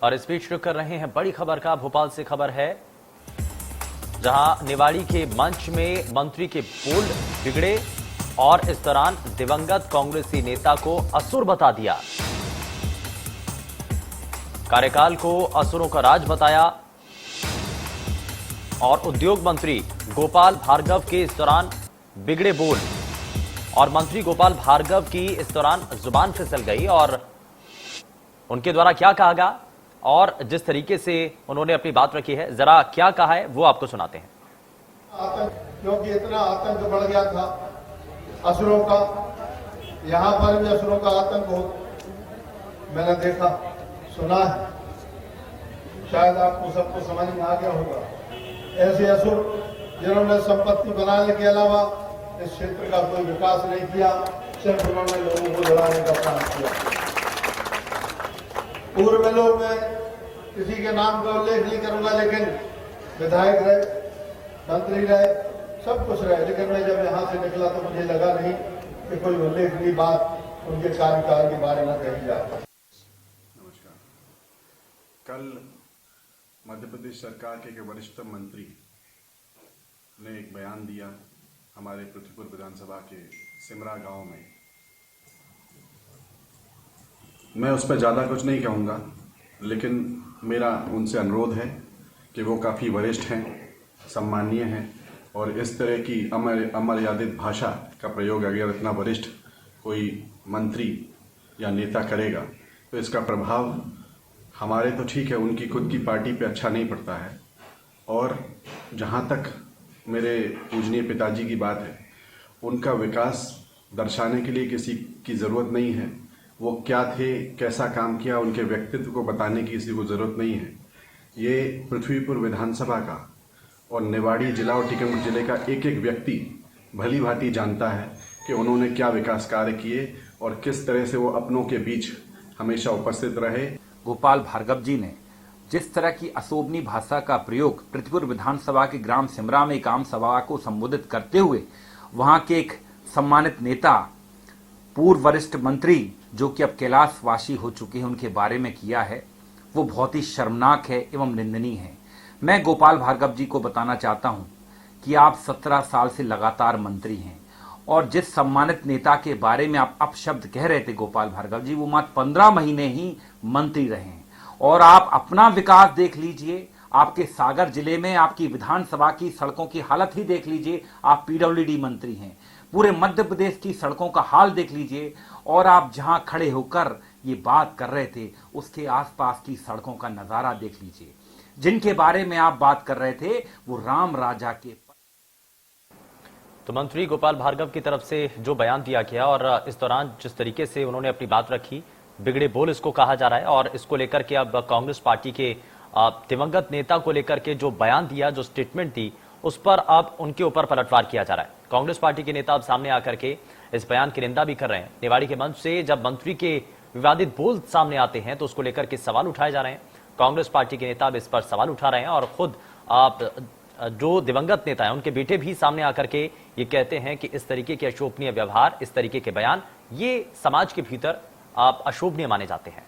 और इस बीच रुक कर रहे हैं बड़ी खबर का। भोपाल से खबर है, जहां निवाड़ी के मंच में मंत्री के बोल बिगड़े और इस दौरान दिवंगत कांग्रेसी नेता को असुर बता दिया। कार्यकाल को असुरों का राज बताया और उद्योग मंत्री गोपाल भार्गव के इस दौरान बिगड़े बोल और मंत्री गोपाल भार्गव की इस दौरान जुबान फिसल गई और उनके द्वारा क्या कहा गया और जिस तरीके से उन्होंने अपनी बात रखी है, जरा क्या कहा है वो आपको सुनाते हैं। आतंक, क्योंकि इतना आतंक बढ़ गया था असुरों का, यहां पर भी असुरों का आतंक हो मैंने देखा, सुना है, शायद आपको सबको समझ में आ गया होगा। ऐसे असुर जिन्होंने संपत्ति बनाने के अलावा इस क्षेत्र का कोई विकास नहीं किया, सिर्फ उन्होंने लोगों को लड़ाने का काम किया। पूर्व में लोग मैं किसी के नाम का उल्लेख नहीं करूंगा, लेकिन विधायक रहे, मंत्री रहे, सब कुछ रहे, लेकिन मैं जब यहां से निकला तो मुझे लगा नहीं कि कोई उल्लेखनीय बात उनके कार्यकाल के बारे में कही जाए। नमस्कार। कल मध्य प्रदेश सरकार के एक वरिष्ठ मंत्री ने एक बयान दिया हमारे पृथ्वीपुर विधानसभा के सिमरा गांव में। मैं उस पर ज़्यादा कुछ नहीं कहूँगा, लेकिन मेरा उनसे अनुरोध है कि वो काफ़ी वरिष्ठ हैं, सम्मानीय हैं और इस तरह की अमर्यादित भाषा का प्रयोग अगर इतना वरिष्ठ कोई मंत्री या नेता करेगा तो इसका प्रभाव हमारे तो ठीक है, उनकी खुद की पार्टी पे अच्छा नहीं पड़ता है। और जहाँ तक मेरे पूजनीय पिताजी की बात है, उनका विकास दर्शाने के लिए किसी की ज़रूरत नहीं है। वो क्या थे, कैसा काम किया, उनके व्यक्तित्व को बताने की किसी को ज़रूरत नहीं है। ये पृथ्वीपुर विधानसभा का और निवाड़ी जिला और टीकमगढ़ जिले का एक एक व्यक्ति भली भांति जानता है कि उन्होंने क्या विकास कार्य किए और किस तरह से वो अपनों के बीच हमेशा उपस्थित रहे। गोपाल भार्गव जी ने जिस तरह की अशोभनीय भाषा का प्रयोग पृथ्वीपुर विधानसभा के ग्राम सिमरा में एक आम सभा को संबोधित करते हुए वहां के एक सम्मानित नेता, पूर्व वरिष्ठ मंत्री जो कि अब कैलाशवासी हो चुके हैं, उनके बारे में किया है, वो बहुत ही शर्मनाक है एवं निंदनीय है। मैं गोपाल भार्गव जी को बताना चाहता हूं कि आप 17 साल से लगातार मंत्री हैं और जिस सम्मानित नेता के बारे में आप अपशब्द कह रहे थे गोपाल भार्गव जी, वो मात्र 15 महीने ही मंत्री रहे हैं। और आप अपना विकास देख लीजिए, आपके सागर जिले में आपकी विधानसभा की सड़कों की हालत ही देख लीजिए। आप पीडब्ल्यूडी मंत्री हैं, पूरे मध्य प्रदेश की सड़कों का हाल देख लीजिए और आप जहां खड़े होकर ये बात कर रहे थे उसके आसपास की सड़कों का नजारा देख लीजिए। जिनके बारे में आप बात कर रहे थे वो राम राजा के। तो मंत्री गोपाल भार्गव की तरफ से जो बयान दिया गया और इस दौरान जिस तरीके से उन्होंने अपनी बात रखी, बिगड़े बोल इसको कहा जा रहा है और इसको लेकर के अब कांग्रेस पार्टी के दिवंगत नेता को लेकर के जो बयान दिया, जो स्टेटमेंट दी, उस पर अब उनके ऊपर पलटवार किया जा रहा है। कांग्रेस पार्टी के नेता अब सामने आकर के इस बयान की निंदा भी कर रहे हैं। निवाड़ी के मंच से जब मंत्री के विवादित बोल सामने आते हैं तो उसको लेकर के सवाल उठाए जा रहे हैं। कांग्रेस पार्टी के नेता अब इस पर सवाल उठा रहे हैं और खुद जो दिवंगत नेता है उनके बेटे भी सामने आकर के ये कहते हैं कि इस तरीके के अशोभनीय व्यवहार, इस तरीके के बयान, ये समाज के भीतर अशोभनीय माने जाते हैं।